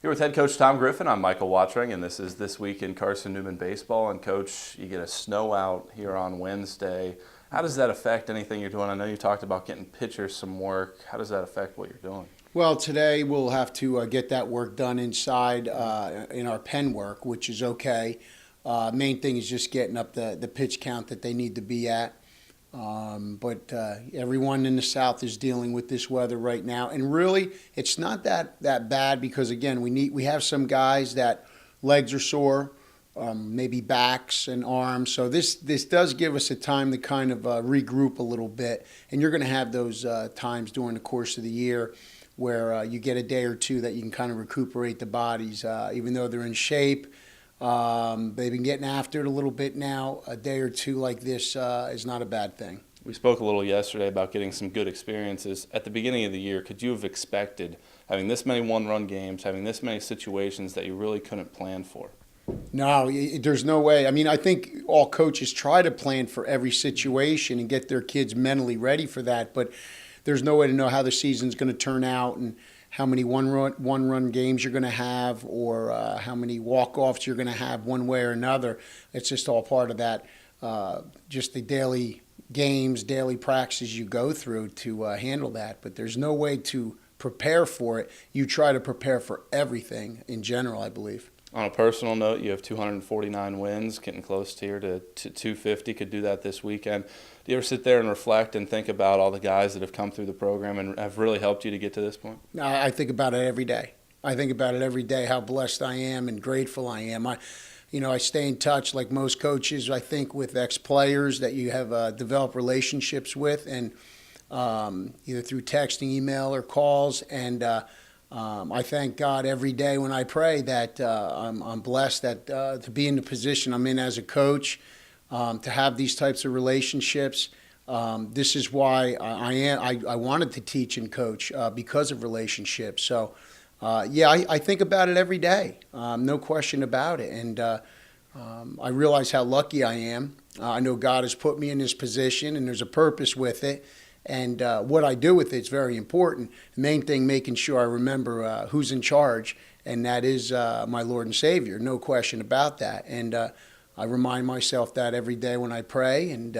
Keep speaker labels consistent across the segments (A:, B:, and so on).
A: Here with head coach Tom Griffin, I'm Michael Watring, and this is This Week in Carson Newman Baseball. And Coach, you get a snow out here on Wednesday. How does that affect anything you're doing? I know you talked about getting pitchers some work. How does that affect what you're doing?
B: Well, today we'll have to get that work done inside in our pen work, which is okay. Main thing is just getting up the pitch count that they need to be at. But everyone in the South is dealing with this weather right now, and really, it's not that bad because again, we have some guys that legs are sore, maybe backs and arms. So this does give us a time to kind of regroup a little bit, and you're going to have those times during the course of the year where you get a day or two that you can kind of recuperate the bodies, even though they're in shape. They've been getting after it a little bit now. A day or two like this is not a bad thing.
A: We spoke a little yesterday about getting some good experiences. At the beginning of the year, could you have expected having this many one-run games, having this many situations that you really couldn't plan for?
B: No, there's no way. I mean, I think all coaches try to plan for every situation and get their kids mentally ready for that, but there's no way to know how the season's going to turn out and how many one-run games you're going to have or how many walk-offs you're going to have one way or another. It's just all part of that, just the daily games, daily practices you go through to handle that. But there's no way to prepare for it. You try to prepare for everything in general, I believe.
A: On a personal note, you have 249 wins, getting close here to 250. Could do that this weekend. Do you ever sit there and reflect and think about all the guys that have come through the program and have really helped you to get to this point?
B: I think about it every day. I think about it every day, how blessed I am and grateful I am. I stay in touch like most coaches, I think, with ex-players that you have developed relationships with, and either through texting, email, or calls. And I thank God every day when I pray that I'm blessed that to be in the position I'm in as a coach, to have these types of relationships. This is why I wanted to teach and coach because of relationships. So, I think about it every day, no question about it. And I realize how lucky I am. I know God has put me in this position, and there's a purpose with it. And what I do with it is very important. The main thing, making sure I remember who's in charge, and that is my Lord and Savior, no question about that. And I remind myself that every day when I pray, and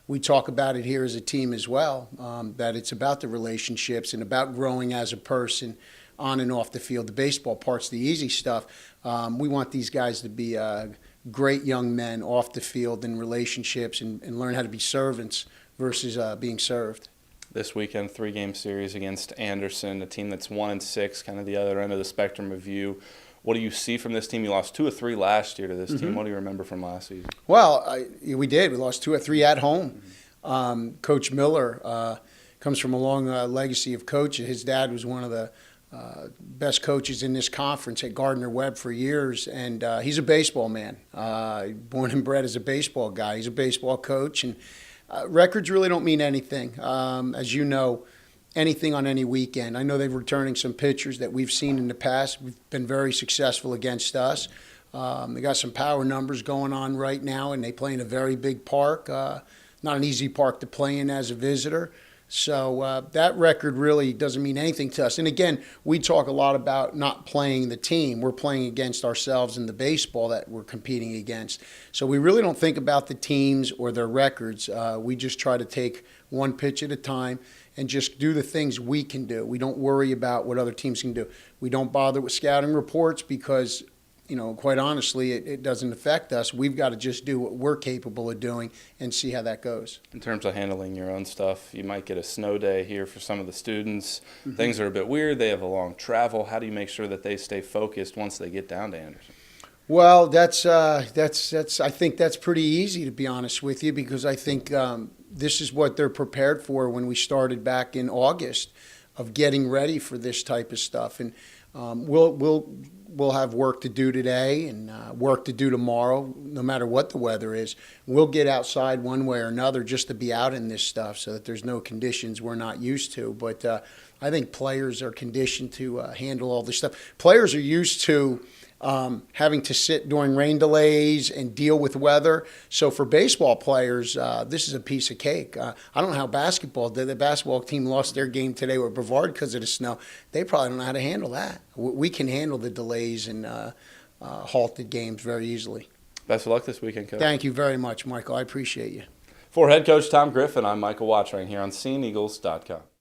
B: we talk about it here as a team as well, that it's about the relationships and about growing as a person on and off the field. The baseball part's the easy stuff. We want these guys to be great young men off the field in relationships and learn how to be servants versus being served.
A: This weekend, 3-game series against Anderson, a team that's 1-6, kind of the other end of the spectrum of you. What do you see from this team? You lost 2 of 3 last year to this team. What do you remember from last season?
B: Well, we did. We lost 2 of 3 at home. Coach Miller comes from a long legacy of coaches. His dad was one of the best coaches in this conference at Gardner-Webb for years, and he's a baseball man. Born and bred as a baseball guy. He's a baseball coach, and records really don't mean anything. As you know, anything on any weekend. I know they're returning some pitchers that we've seen in the past. We've been very successful against us. They got some power numbers going on right now, and they play in a very big park. Not an easy park to play in as a visitor. So that record really doesn't mean anything to us. And again, we talk a lot about not playing the team. We're playing against ourselves in the baseball that we're competing against. So we really don't think about the teams or their records. We just try to take one pitch at a time and just do the things we can do. We don't worry about what other teams can do. We don't bother with scouting reports because, quite honestly, it doesn't affect us. We've got to just do what we're capable of doing and see how that goes.
A: In terms of handling your own stuff, you might get a snow day here for some of the students. Things are a bit weird. They have a long travel. How do you make sure that they stay focused once they get down to Anderson?
B: Well, that's I think that's pretty easy, to be honest with you, because I think this is what they're prepared for when we started back in August, of getting ready for this type of stuff. And we'll we'll have work to do today and work to do tomorrow, no matter what the weather is. We'll get outside one way or another just to be out in this stuff so that there's no conditions we're not used to. But I think players are conditioned to handle all this stuff. Players are used to having to sit during rain delays and deal with weather. So for baseball players, this is a piece of cake. I don't know how basketball did. The basketball team lost their game today with Brevard because of the snow. They probably don't know how to handle that. We can handle the delays and halted games very easily.
A: Best of luck this weekend, Coach.
B: Thank you very much, Michael. I appreciate you.
A: For head coach Tom Griffin, I'm Michael Watchering here on SeenEagles.com.